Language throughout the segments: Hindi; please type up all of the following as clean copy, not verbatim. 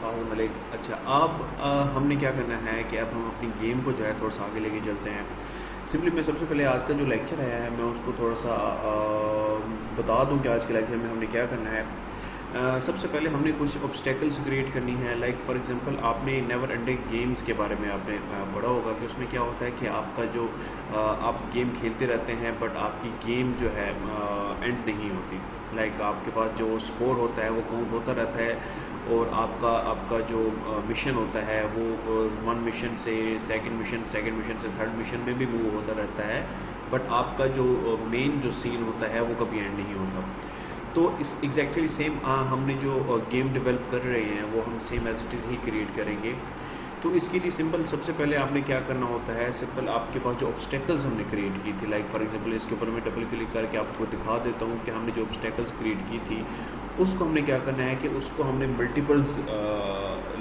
अस्सलामुअलैकुम। अच्छा, अब हमने क्या करना है कि अब हम अपनी गेम को जो है थोड़ा सा आगे लेके चलते हैं। सिंपली मैं सबसे पहले आज का जो लेक्चर आया है मैं उसको थोड़ा सा बता दूं कि आज के लेक्चर में हमने क्या करना है। सबसे पहले हमने कुछ ऑब्स्टेकल्स क्रिएट करनी है। लाइक फॉर एग्जांपल आपने नेवर एंडिंग गेम्स के बारे में आपने पढ़ा होगा कि उसमें क्या होता है कि आपका जो आप गेम खेलते रहते हैं बट आपकी गेम जो है एंड नहीं होती। लाइक आपके पास जो स्कोर होता है वो काउंट होता रहता है और आपका आपका जो मिशन होता है वो वन मिशन से सेकंड मिशन से थर्ड मिशन में भी मूव होता रहता है, बट आपका जो मेन जो सीन होता है वो कभी एंड नहीं होता। तो इस एग्जैक्टली सेम हमने जो गेम डेवलप कर रहे हैं वो हम सेम एज इट इज़ ही क्रिएट करेंगे। तो इसके लिए सिंपल सबसे पहले आपने क्या करना होता है, सिंपल आपके पास जो ऑब्स्टेकल्स हमने क्रिएट की थी, लाइक फॉर एग्जांपल इसके ऊपर मैं डबल क्लिक करके आपको दिखा देता हूँ कि हमने जो ऑब्स्टेकल्स क्रिएट की थी उसको हमने क्या करना है कि उसको हमने मल्टीपल्स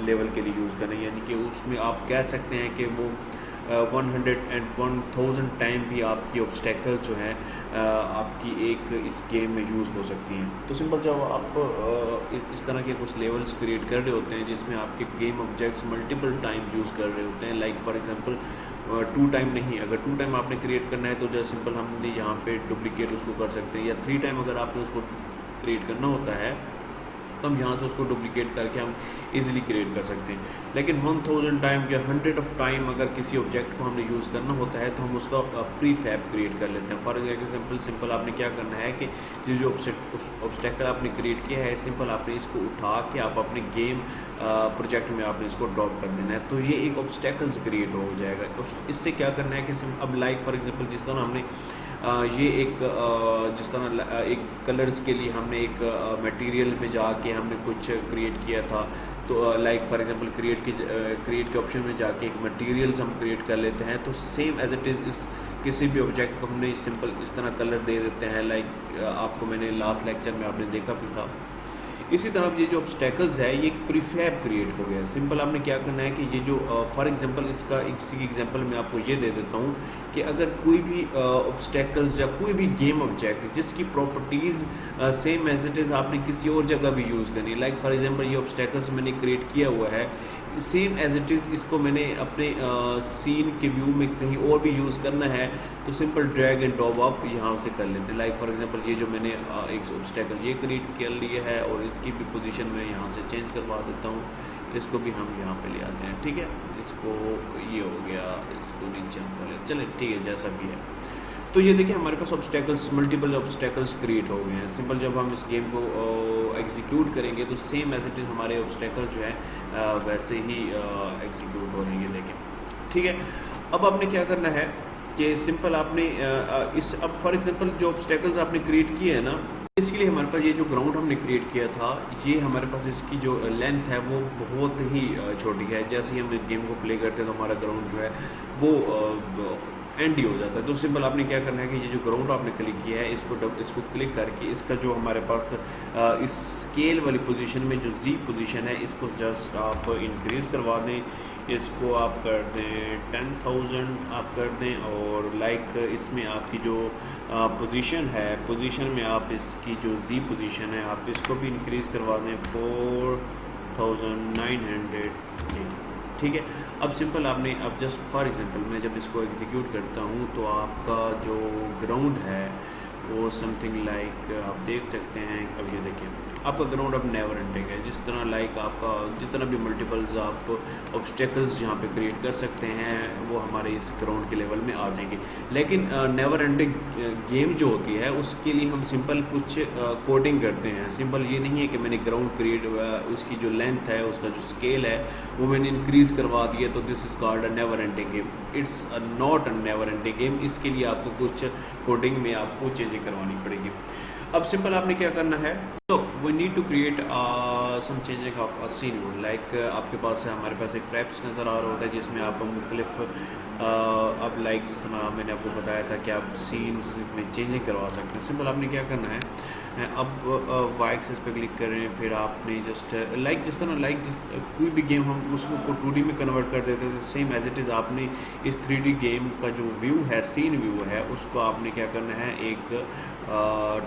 लेवल के लिए यूज़ करना है। यानी कि उसमें आप कह सकते हैं कि वो 100 टाइम भी आपकी ऑब्स्टेकल जो है आपकी एक इस गेम में यूज़ हो सकती हैं। तो सिंपल जब आप इस तरह के कुछ लेवल्स क्रिएट कर रहे होते हैं जिसमें आपके game objects multiple time use कर रहे होते हैं, लाइक फॉर एग्जांपल 2 टाइम नहीं, अगर 2 टाइम आपने क्रिएट करना है तो जस्ट सिंपल हमने यहाँ पे डुप्लीकेट उसको कर सकते हैं, या 3 टाइम अगर आपने उसको क्रिएट करना होता है तो हम यहाँ से उसको डुप्लीकेट करके हम इजीली क्रिएट कर सकते हैं। लेकिन 1000 टाइम या 100 टाइम अगर किसी ऑब्जेक्ट को हमने यूज़ करना होता है तो हम उसका प्री फैब क्रिएट कर लेते हैं। फॉर एग्जाम्पल सिंपल आपने क्या करना है कि जो ऑब्स्टेकल आपने क्रिएट किया है सिंपल आपने इसको उठा के आप अपने गेम प्रोजेक्ट में आपने इसको ड्रॉप कर देना है, तो ये एक ऑब्स्टेकल्स क्रिएट हो जाएगा। इससे क्या करना है कि अब लाइक फॉर एग्जांपल जिस तरह हमने ये एक जिस तरह एक कलर्स के लिए हमने एक मटेरियल में जाके हमने कुछ क्रिएट किया था, तो लाइक फॉर एग्जांपल क्रिएट के ऑप्शन में जाके एक मटेरियल्स हम क्रिएट कर लेते हैं, तो सेम एज इट इज़ इस किसी भी ऑब्जेक्ट को हमने सिंपल इस तरह कलर दे देते हैं। लाइक आपको मैंने लास्ट लेक्चर में आपने देखा भी था। इसी तरह ये जो ऑब्स्टेकल्स है ये एक प्रीफैब क्रिएट हो गया। सिंपल आपने क्या करना है कि ये जो फॉर एग्जांपल इसका इसी एग्जांपल मैं आपको ये दे देता हूँ कि अगर कोई भी ऑब्स्टेकल्स या कोई भी गेम ऑब्जेक्ट जिसकी properties same as it is आपने किसी और जगह भी यूज़ करनी है, लाइक फॉर एग्जांपल ये ऑब्स्टेकल्स मैंने क्रिएट किया हुआ है सेम एज इट इज़, इसको मैंने अपने सीन के व्यू में कहीं और भी यूज़ करना है तो सिंपल ड्रैग एंड ड्रॉप आप यहाँ से कर लेते हैं। लाइक फॉर एग्जांपल ये जो मैंने एक ऑब्स्टेकल ये क्रिएट कर लिया है और इसकी भी पोजीशन मैं यहाँ से चेंज करवा देता हूँ, इसको भी हम यहाँ पे ले आते हैं। ठीक है, इसको ये हो गया, इसको नीचे हम कर ले, चले ठीक है जैसा भी है। तो ये देखिए हमारे पास ऑब्स्टेकल्स मल्टीपल ऑब्स्टेकल्स क्रिएट हो गए हैं। सिंपल जब हम इस गेम को एग्जीक्यूट करेंगे तो सेम एज इट इज़ हमारे ऑब्स्टेकल जो है वैसे ही एग्जीक्यूट हो रहेंगे। देखें ठीक है, अब आपने क्या करना है कि सिंपल आपने इस अब फॉर एग्जांपल जो ऑब्स्टेकल्स आपने क्रिएट किए हैं ना, इसके लिए हमारे पास ये जो ग्राउंड हमने क्रिएट किया था ये हमारे पास इसकी जो लेंथ है वो बहुत ही छोटी है। जैसे ही हम इस गेम को प्ले करते हैं तो हमारा ग्राउंड जो है वो एंड ही हो जाता है। तो सिंपल आपने क्या करना है कि ये जो ग्राउंड आपने क्लिक किया है इसको क्लिक करके इसका जो हमारे पास इस स्केल वाली पोजीशन में जो जी पोजीशन है इसको जस्ट आप इंक्रीज़ करवा दें, इसको आप कर दें 10,000 आप कर दें, और लाइक इसमें आपकी जो पोजीशन है पोजीशन में आप इसकी जो जी पोजीशन है आप इसको भी इंक्रीज़ करवा दें 4900। ठीक है, अब सिंपल आपने अब जस्ट फॉर एग्जांपल मैं जब इसको एग्जीक्यूट करता हूँ तो आपका जो ग्राउंड है वो समथिंग लाइक आप देख सकते हैं। अब ये देखिए आपका ग्राउंड अब नेवर एंडिंग है। जिस तरह लाइक आपका जितना भी मल्टीपल्स आप ऑब्स्टेकल्स यहाँ पे क्रिएट कर सकते हैं वो हमारे इस ग्राउंड के लेवल में आ जाएंगे। लेकिन नेवर एंडिंग गेम जो होती है उसके लिए हम सिंपल कुछ कोडिंग करते हैं। सिंपल ये नहीं है कि मैंने ग्राउंड क्रिएट उसकी जो लेंथ है उसका जो स्केल है वो मैंने इंक्रीज़ करवा दिया तो this is called a never ending game. It's not a never ending game. इसके लिए आपको कुछ कोडिंग में आपको चेंजिंग करवानी पड़ेगी। अब सिंपल आपने क्या करना है, तो we need to create some changing of a scene. Like आपके पास हमारे पास एक ट्रैप्स नज़र आ रहा होता है जिसमें आप मुख्तलिफ अब लाइक जिस तरह मैंने आपको बताया था कि आप सीन्स में चेंजिंग करवा सकते हैं। सिंपल आपने क्या करना है, अब वाई एक्सिस पे क्लिक करें, फिर आपने जस्ट लाइक जिस तरह लाइक जिस कोई भी गेम हम उसको 2D में कन्वर्ट कर देते हैं सेम एज इट इज़ आपने इस 3D गेम का जो व्यू है सीन व्यू है उसको आपने क्या करना है एक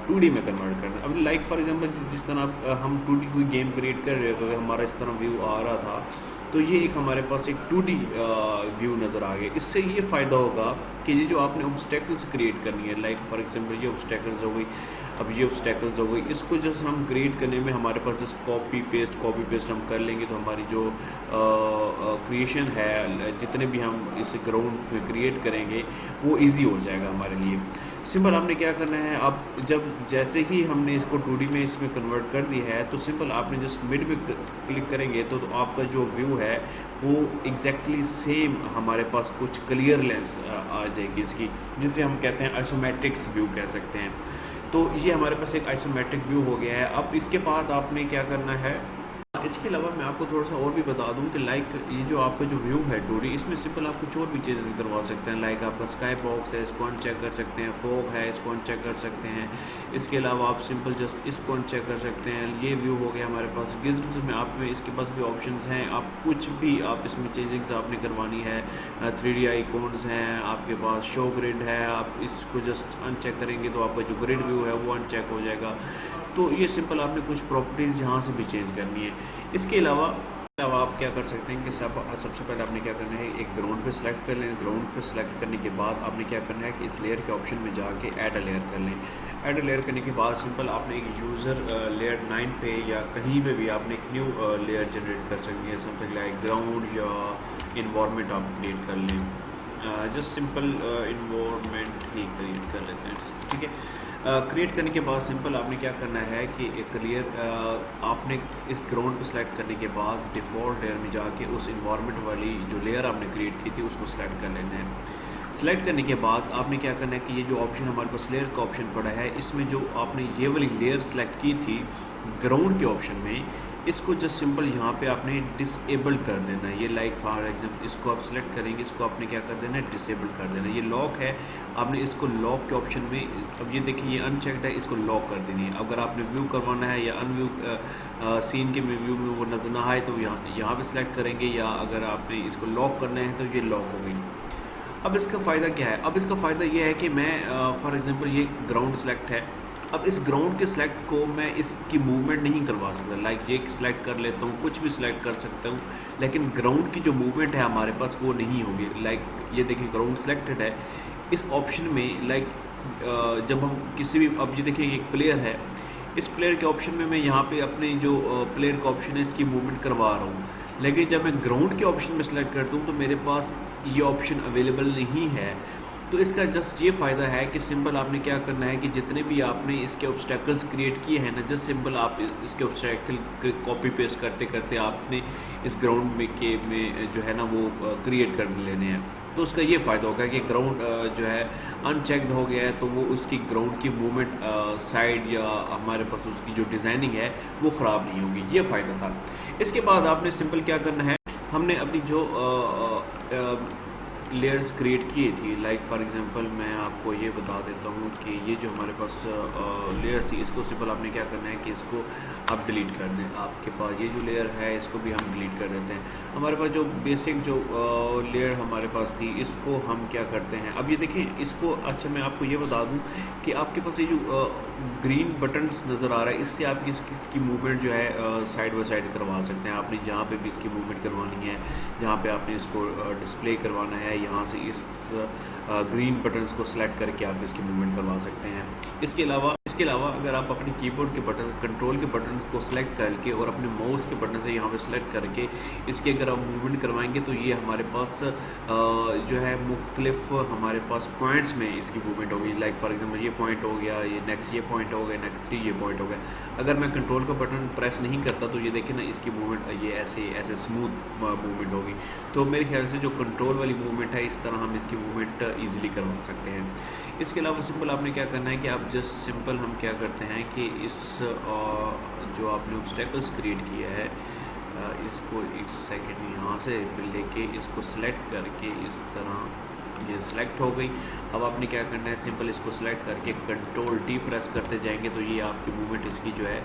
2D में कन्वर्ट करना। अब लाइक फॉर एग्जांपल जिस तरह हम 2D कोई गेम क्रिएट कर रहे हो, तो हमारा इस तरह व्यू आ रहा था, तो ये एक हमारे पास एक 2D व्यू नज़र आ गया। इससे ये फ़ायदा होगा कि ये जो आपने ऑब्स्टेकल्स क्रिएट करनी है, लाइक फॉर एग्जांपल ये ऑब्स्टेकल्स हो गई, अब ये ऑब्स्टेकल्स हो गई, इसको जस्ट हम क्रिएट करने में हमारे पास जस्ट कॉपी पेस्ट हम कर लेंगे, तो हमारी जो क्रिएशन है, जितने भी हम इस ग्राउंड में क्रिएट करेंगे वो इजी हो जाएगा हमारे लिए। सिंपल आपने क्या करना है, आप जब जैसे ही हमने इसको 2D में इसमें कन्वर्ट कर दिया है, तो सिंपल आपने जस्ट मिड में क्लिक करेंगे तो आपका जो व्यू है वो एग्जैक्टली सेम हमारे पास कुछ क्लियर लेंस आ जाएगी इसकी, जिसे हम कहते हैं आइसोमेट्रिक्स व्यू कह सकते हैं। तो ये हमारे पास एक आइसोमेट्रिक व्यू हो गया है। अब इसके बाद आपने क्या करना है, इसके अलावा मैं आपको थोड़ा सा और भी बता दूं कि लाइक ये जो आपका जो व्यू है 2D, इसमें सिंपल आप कुछ और भी चीज़ें करवा सकते हैं। लाइक आपका स्काई बॉक्स है, इसको अनचेक कर सकते हैं, फॉग है, इसको अनचेक कर सकते हैं। इसके अलावा आप सिंपल जस्ट इसको अनचेक कर सकते हैं। ये व्यू हो गया हमारे पास। गिज्म्स में आप में इसके पास भी ऑप्शंस हैं, आप कुछ भी आप इसमें चेंजिंग्स आपने करवानी है। 3D आइकॉन्स हैं आपके पास, शो ग्रिड है, आप इसको जस्ट अनचेक करेंगे तो आपका जो ग्रिड व्यू है वो अनचेक हो जाएगा। तो ये सिंपल आपने कुछ प्रॉपर्टीज़ यहाँ से भी चेंज करनी है। इसके अलावा आप क्या कर सकते हैं कि सबसे पहले आपने क्या करना है, एक ग्राउंड पे सिलेक्ट कर लें। ग्राउंड पे सिलेक्ट करने के बाद आपने क्या करना है कि इस लेयर के ऑप्शन में जाके ऐड अ लेयर कर लें। ऐड अ लेयर करने के बाद सिंपल आपने एक यूज़र लेयर 9 पे या कहीं पे भी आपने एक न्यू लेयर जनरेट कर सकती है, समथिंग लाइक ग्राउंड या इन्वायरमेंट आप क्रिएट कर लें। जस्ट सिंपल इन्वायरमेंट ही क्रिएट कर लेते हैं, ठीक है। क्रिएट करने के बाद सिंपल आपने क्या करना है कि एक क्लियर आपने इस ग्राउंड पे सिलेक्ट करने के बाद डिफ़ॉल्ट लेयर में जाके उस इन्वायरमेंट वाली जो लेयर आपने क्रिएट की थी उसको सिलेक्ट कर लेना है। सिलेक्ट करने के बाद आपने क्या करना है कि ये जो ऑप्शन हमारे पास लेयर का ऑप्शन पड़ा है, इसमें जो आपने ये वाली लेयर सेलेक्ट की थी ग्राउंड के ऑप्शन में, इसको जस्ट सिंपल यहाँ पे आपने डिसेबल कर देना है। ये लाइक फॉर एग्जाम्पल इसको आप सिलेक्ट करेंगे, इसको आपने क्या कर देना है, डिसेबल कर देना है। ये लॉक है, आपने इसको लॉक के ऑप्शन में, अब ये देखिए ये अनचेक्ड है, इसको लॉक कर देनी है। अगर आपने व्यू करवाना है या अनव्यू सीन के व्यू में वो नज़र ना आए तो यहाँ पे सिलेक्ट करेंगे, या अगर आपने इसको लॉक करना है तो ये लॉक हो गई। अब इसका फ़ायदा क्या है, अब इसका फ़ायदा ये है कि मैं फॉर एग्जांपल ये ग्राउंड सेलेक्ट है, अब इस ग्राउंड के सिलेक्ट को मैं इसकी मूवमेंट नहीं करवा सकता। लाइक ये सिलेक्ट कर लेता हूँ, कुछ भी सिलेक्ट कर सकता हूँ, लेकिन ग्राउंड की जो मूवमेंट है हमारे पास वो नहीं होगी। लाइक ये देखिए ग्राउंड सेलेक्टेड है, इस ऑप्शन में लाइक जब हम किसी भी, अब ये देखिए एक प्लेयर है, इस प्लेयर के ऑप्शन में मैं यहाँ पे अपने जो प्लेयर का ऑप्शन है इसकी मूवमेंट करवा रहा हूँ, लेकिन जब मैं ग्राउंड के ऑप्शन में सेलेक्ट करता हूँ तो मेरे पास ये ऑप्शन अवेलेबल नहीं है। तो इसका जस्ट ये फ़ायदा है कि सिंपल आपने क्या करना है कि जितने भी आपने इसके ऑब्स्टेकल्स क्रिएट किए हैं ना, जस्ट सिंपल आप इसके ऑब्स्टेकल कॉपी पेस्ट करते करते आपने इस ग्राउंड में जो है ना वो क्रिएट कर लेने हैं। तो उसका ये फ़ायदा होगा कि ग्राउंड जो है अनचेक्ड हो गया है, तो वो उसकी ग्राउंड की मूवमेंट साइड या हमारे पास उसकी जो डिज़ाइनिंग है वो ख़राब नहीं होगी। ये फ़ायदा था। इसके बाद आपने सिंपल क्या करना है, हमने अपनी जो लेयर्स क्रिएट किए थी, लाइक फॉर एग्जांपल मैं आपको ये बता देता हूँ कि ये जो हमारे पास लेयर्स थी, इसको सिंपल आपने क्या करना है कि इसको आप डिलीट कर दें। आपके पास ये जो लेयर है इसको भी हम डिलीट कर देते हैं। हमारे पास जो बेसिक जो लेयर हमारे पास थी इसको हम क्या करते हैं, अब ये देखें इसको, अच्छा मैं आपको ये बता दूँ कि आपके पास ये जो ग्रीन बटन्स नज़र आ रहा है, इससे आप इसकी मूवमेंट जो है साइड बाई साइड करवा सकते हैं। आपने जहाँ पे भी इसकी मूवमेंट करवानी है, जहाँ पे आपने इसको डिस्प्ले करवाना है, यहाँ से इस ग्रीन बटन्स को सिलेक्ट करके आप इसकी मूवमेंट करवा सकते हैं। इसके अलावा अगर आप अपने कीबोर्ड के बटन, कंट्रोल के बटन को सिलेक्ट करके और अपने माउस के बटन से यहाँ पे सिलेक्ट करके इसकी अगर आप मूवमेंट करवाएंगे तो ये हमारे पास जो है मुख्तलिफ हमारे पास पॉइंट्स में इसकी मूवमेंट होगी। लाइक फॉर एग्जांपल ये पॉइंट हो गया, ये नेक्स्ट ये पॉइंट हो गया, नेक्स्ट 3 ये पॉइंट हो गया। अगर मैं कंट्रोल का बटन प्रेस नहीं करता तो ये देखिए ना इसकी मूवमेंट ये ऐसे स्मूथ मूवमेंट होगी। तो मेरे ख्याल से जो कंट्रोल वाली मूवमेंट है, इस तरह हम इसकी मूवमेंट ईजिली करवा सकते हैं। इसके अलावा सिंपल आपने क्या करना है कि आप जस्ट सिंपल हम क्या करते हैं कि इस जो आपने ऑब्स्टेकल्स क्रिएट किया है इसको एक सेकंड यहाँ से लेके इसको सेलेक्ट करके इस तरह ये सिलेक्ट हो गई। अब आपने क्या करना है, सिंपल इसको सिलेक्ट करके कंट्रोल डी प्रेस करते जाएंगे तो ये आपकी मूवमेंट इसकी जो है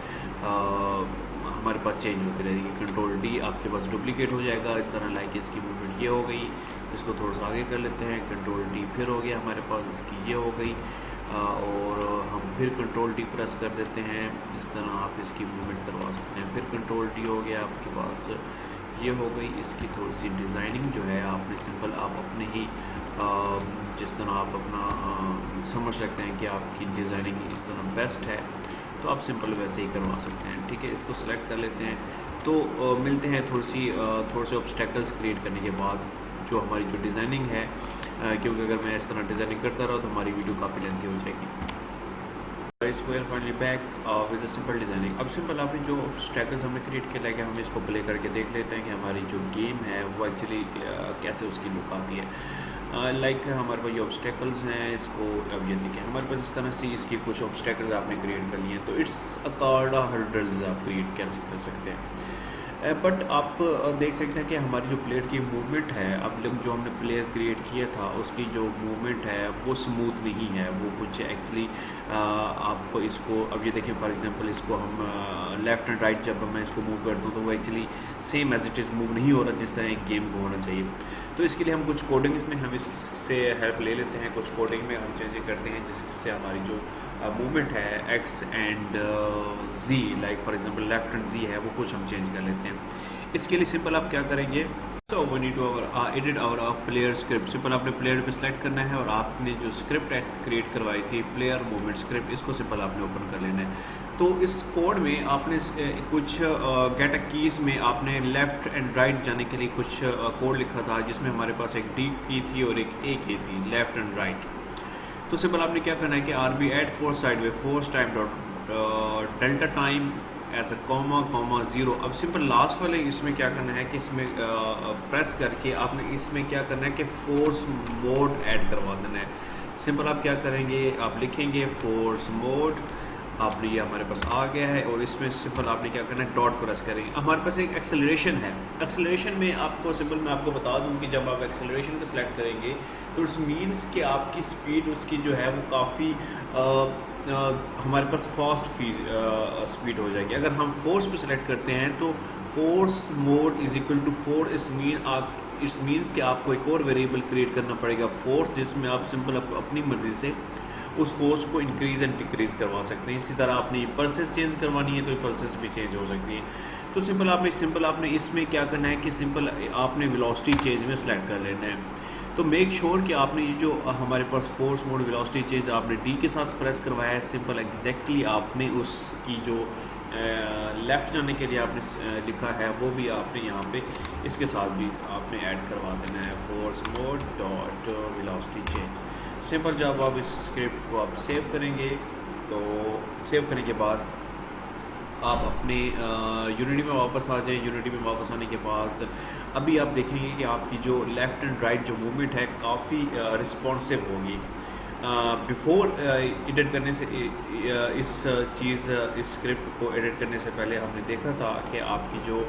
हमारे पास चेंज होती रहेगी। कंट्रोल डी आपके पास डुप्लीकेट हो जाएगा इस तरह, लाइक इसकी मूवमेंट ये हो गई। इसको थोड़ा सा आगे कर लेते हैं, कंट्रोल डी फिर हो गया हमारे पास, इसकी ये हो गई। और हम फिर कंट्रोल डी प्रेस कर देते हैं। इस तरह आप इसकी मूवमेंट करवा सकते हैं। फिर कंट्रोल डी हो गया आपके पास, ये हो गई इसकी थोड़ी सी डिज़ाइनिंग जो है आपने सिंपल आप अपने ही जिस तरह आप अपना समझ सकते हैं कि आपकी डिज़ाइनिंग इस तरह बेस्ट है तो आप सिंपल वैसे ही करवा सकते हैं। ठीक है, इसको सेलेक्ट कर लेते हैं। तो मिलते हैं थोड़े से ऑब्स्टेकल्स क्रिएट करने के बाद जो हमारी जो डिज़ाइनिंग है, क्योंकि अगर मैं इस तरह डिज़ाइनिंग करता रहा तो हमारी वीडियो काफ़ी लेंथी हो जाएगी। इस we are finally back with simple designing. अब सिंपल आपने जो ऑब्स्टेकल्स हमने क्रिएट किया है, हम इसको प्ले करके देख लेते हैं कि हमारी जो गेम है वो एक्चुअली कैसे उसकी लुक आती है। लाइक हमारे पास ये ऑब्स्टेकल्स हैं, इसको अब ये देखें हमारे पास इस तरह से इसकी कुछ ऑब्स्टेकल्स आपने क्रिएट कर लिए हैं। तो इट्स अकॉर्ड हर्डल्स आप क्रिएट कैसे कर सकते हैं। बट आप देख सकते हैं कि हमारी जो प्लेयर की मूवमेंट है, अब लोग जो हमने प्लेयर क्रिएट किया था उसकी जो मूवमेंट है वो स्मूथ नहीं है, वो कुछ एक्चुअली आप इसको अब ये देखें फॉर एग्जांपल इसको हम लेफ़्ट एंड राइट जब मैं इसको मूव करता हूँ तो वो actually same as it is move नहीं हो रहा जिस तरह एक गेम को होना चाहिए। तो इसके लिए हम कुछ कोडिंग में हम इससे हेल्प ले लेते हैं, कुछ कोडिंग में हम चेंज करते हैं जिससे हमारी जो मूवमेंट है X and G, like for example left and G है, वो कुछ हम चेंज कर लेते हैं। इसके लिए सिंपल आप क्या करेंगे, so we need to edit our player script. Simple आपने प्लेयर पे सेलेक्ट करना है और आपने जो स्क्रिप्ट क्रिएट करवाई थी प्लेयर मूवमेंट स्क्रिप्ट, इसको सिंपल आपने ओपन कर लेना है। तो इस कोड में आपने कुछ गेट कीज़ में आपने लेफ़्ट एंड राइट जाने के लिए कुछ कोड लिखा था जिसमें हमारे पास एक डी की थी और एक ए की थी, लेफ़्ट एंड राइट। तो सिंपल आपने क्या करना है कि R B at force sideways force time dot delta time as a comma 0। अब सिंपल लास्ट वाले इसमें क्या करना है कि इसमें प्रेस करके आपने इसमें क्या करना है कि फोर्स मोड ऐड करवा देना है। सिंपल आप क्या करेंगे, आप लिखेंगे फोर्स मोड, आपने ये हमारे पास आ गया है और इसमें सिंपल आपने क्या करना है डॉट प्रेस करेंगे। हमारे पास एक एक्सेलरेशन है, एक्सेलरेशन में आपको सिंपल मैं आपको बता दूं कि जब आप एक्सेलरेशन को सिलेक्ट करेंगे तो इट्स मीन्स कि आपकी स्पीड उसकी जो है वो काफ़ी हमारे पास फास्ट स्पीड हो जाएगी। अगर हम फोर्स पे सिलेक्ट करते हैं तो force mode is equal to 4, इस मीन्स कि आपको एक और वेरिएबल क्रिएट करना पड़ेगा फोर्स, जिसमें आप सिंपल अपनी मर्ज़ी से उस फोर्स को इंक्रीज़ एंड डिक्रीज़ करवा सकते हैं। इसी तरह आपने पल्सेस चेंज करवानी है तो पल्सेस भी चेंज हो सकती हैं। तो सिंपल आपने इसमें क्या करना है कि सिंपल आपने वेलोसिटी चेंज में सेलेक्ट कर लेना है। तो मेक श्योर कि आपने ये जो हमारे पास फोर्स मोड वेलोसिटी चेंज आपने डी के साथ प्रेस करवाया है, सिंपल एग्जैक्टली आपने उसकी जो लेफ़्ट जाने के लिए आपने लिखा है वो भी आपने यहाँ पे इसके साथ भी आपने ऐड करवा देना है, force mode dot velocity change. Simple जब आप इस स्क्रिप्ट को आप सेव करेंगे तो सेव करने के बाद आप अपने यूनिटी में वापस आ जाएं। यूनिटी में वापस आने के बाद अभी आप देखेंगे कि आपकी जो लेफ़्ट एंड राइट जो मूवमेंट है काफ़ी रिस्पॉन्सिव होगी। बिफोर एडिट करने से इस इस स्क्रिप्ट को एडिट करने से पहले हमने देखा था कि आपकी जो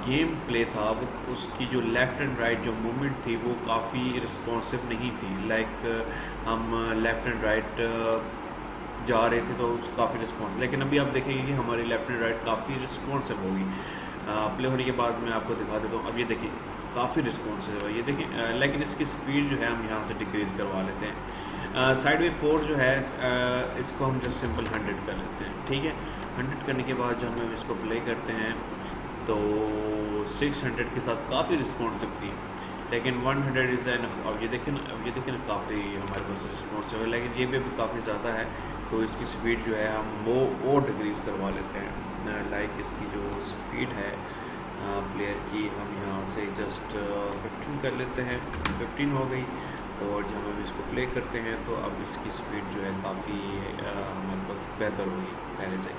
गेम प्ले था वो उसकी जो लेफ़्ट एंड राइट जो मूवमेंट थी वो काफ़ी रिस्पॉन्सिव नहीं थी। लाइक हम लेफ़्ट एंड राइट जा रहे थे तो उस काफ़ी रिस्पॉन्स, लेकिन अभी आप देखेंगे कि हमारी लेफ़्ट एंड राइट काफ़ी रिस्पॉन्सिव होगी। प्ले होने के बाद मैं आपको दिखा देता हूँ। अब ये देखिए काफ़ी रिस्पॉन्सिव है, ये देखिए, लेकिन इसकी स्पीड जो है हम यहाँ से डिक्रीज़ करवा लेते हैं। साइड वे फोर्स जो है इसको हम जस्ट सिंपल 100 कर लेते हैं। ठीक है, 100 करने के बाद जब हम इसको प्ले करते हैं तो 600 के साथ काफ़ी रिस्पॉन्सिव थी, लेकिन 100 इज़ एनफ। अब ये देखें ना काफ़ी हमारे पास रिस्पॉन्सिव है, लेकिन ये भी अभी काफ़ी ज़्यादा है तो इसकी स्पीड जो है हम वो और डिक्रीज़ करवा लेते हैं। लाइक इसकी जो स्पीड है प्लेयर की हम यहाँ से जस्ट 15 कर लेते हैं, 15 हो गई। और जब हम इसको प्ले करते हैं तो अब इसकी स्पीड जो है काफ़ी हमारे पास बेहतर होगी पहले से।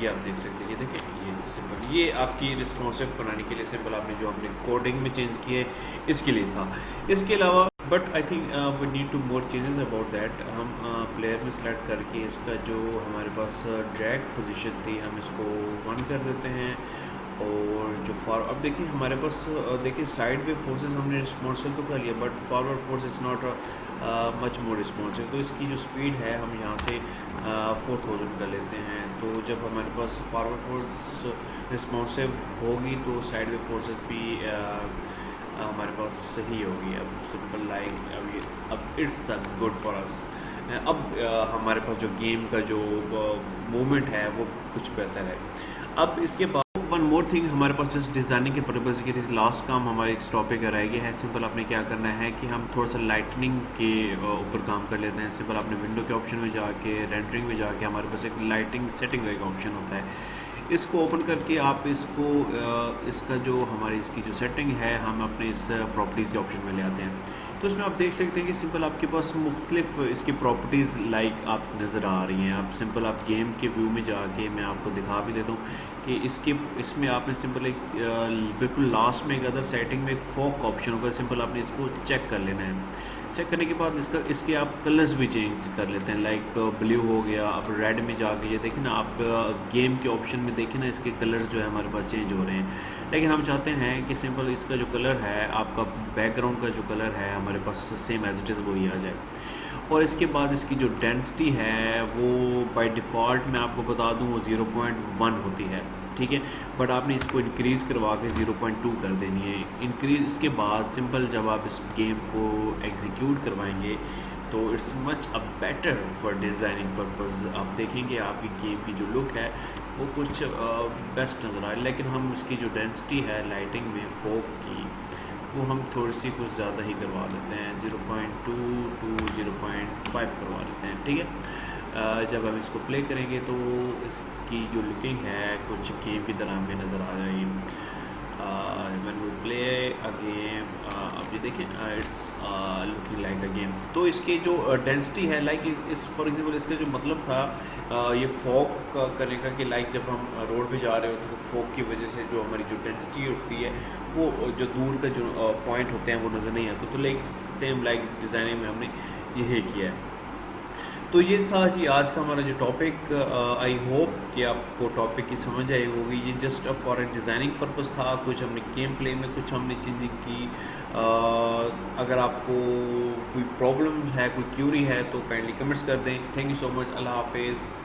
ये आप देख सकते हैं, ये देखें, ये सिंपल ये आपकी रिस्पॉन्सिव बनाने के लिए सिंपल आपने जो अपने कोडिंग में चेंज किए इसके लिए था। इसके अलावा but I think we need to more changes about that. हम प्लेयर में सेलेक्ट करके इसका जो हमारे पास ड्रैग पोजीशन थी हम इसको 1 कर देते हैं। और जो अब देखिए हमारे पास देखिए साइड वे फोर्सेस हमने रिस्पॉन्सिव तो कर लिया but forward force is not much more responsive. तो इसकी जो स्पीड है हम यहाँ से 4000 कर लेते हैं। तो जब हमारे पास फॉरवर्ड फोर्स रिस्पॉन्सिव होगी तो साइड वे फोर्सेस भी हमारे पास सही होगी। अब सिंपल लाइक अब इट्स गुड फॉर अस। हमारे पास जो गेम का जो मूवमेंट है वो कुछ बेहतर है। अब इसके बाद वन मोर थिंग हमारे पास जस्ट डिज़ाइनिंग के पर्पज़ के लास्ट काम हमारे इस टॉपिक का रह गया है। सिंपल आपने क्या करना है कि हम थोड़ा सा लाइटनिंग के ऊपर काम कर लेते हैं। सिंपल आपने विंडो के ऑप्शन में जाके रेंडरिंग में जाके हमारे पास एक लाइटिंग सेटिंग का एक ऑप्शन होता है। इसको ओपन करके आप इसका जो हमारी इसकी जो सेटिंग है हम अपने इस प्रॉपर्टीज़ के ऑप्शन में ले आते हैं। तो इसमें आप देख सकते हैं कि सिंपल आपके पास मुख्तलिफ इसकी प्रॉपर्टीज़ लाइक आप नज़र आ रही हैं। आप सिंपल आप गेम के व्यू में जाके मैं आपको दिखा भी देता हूँ कि इसमें आपने सिंपल एक बिल्कुल लास्ट में एक अदर सेटिंग में एक फोक ऑप्शन होगा। सिंपल आपने इसको चेक कर लेना है। चेक करने के बाद इसके आप कलर्स भी चेंज कर लेते हैं। लाइक ब्लू हो गया, आप रेड में जाके ये देखिए ना, आप गेम के ऑप्शन में देखिए ना, इसके कलर जो है हमारे पास चेंज हो रहे हैं। लेकिन हम चाहते हैं कि सिंपल इसका जो कलर है, आपका बैकग्राउंड का जो कलर है हमारे पास सेम एज इट इज़ वही आ जाए। और इसके बाद इसकी जो डेंसिटी है वो बाय डिफ़ॉल्ट मैं आपको बता दूं वो 0.1 होती है, ठीक है। बट आपने इसको इंक्रीज़ करवा के 0.2 कर देनी है। इंक्रीज़ इसके बाद सिंपल जब आप इस गेम को एग्जीक्यूट करवाएंगे तो it's much a better for designing purpose. आप देखेंगे आपकी गेम की जो लुक है वो कुछ बेस्ट नज़र आए। लेकिन हम इसकी जो डेंसिटी है लाइटिंग में फोक की वो हम थोड़ी सी कुछ ज़्यादा ही करवा लेते हैं, 0.2 टू 0.5 करवा लेते हैं, ठीक है। जब हम इसको प्ले करेंगे तो इसकी जो लुकिंग है कुछ गेम की तरह हमें नज़र आ जाएगी। When we play a game, अब ये देखें it's looking like a game. तो इसकी जो डेंसिटी है लाइक इस फॉर एग्जांपल इसका जो मतलब था ये फॉग करने का कि लाइक जब हम रोड पे जा रहे होते हैं तो फॉग की वजह से जो हमारी जो डेंसिटी होती है वो जो दूर का जो पॉइंट होते हैं वो नज़र नहीं आते। तो लाइक सेम लाइक डिज़ाइनिंग में हमने यही किया है। तो ये था जी आज का हमारा जो टॉपिक। आई होप कि आपको टॉपिक की समझ आई होगी। ये just for a designing purpose था। कुछ हमने गेम प्ले में कुछ हमने चेंजिंग की। अगर आपको कोई प्रॉब्लम है, कोई क्यूरी है तो काइंडली कमेंट्स कर दें। Thank you so much. अल्लाह हाफिज़।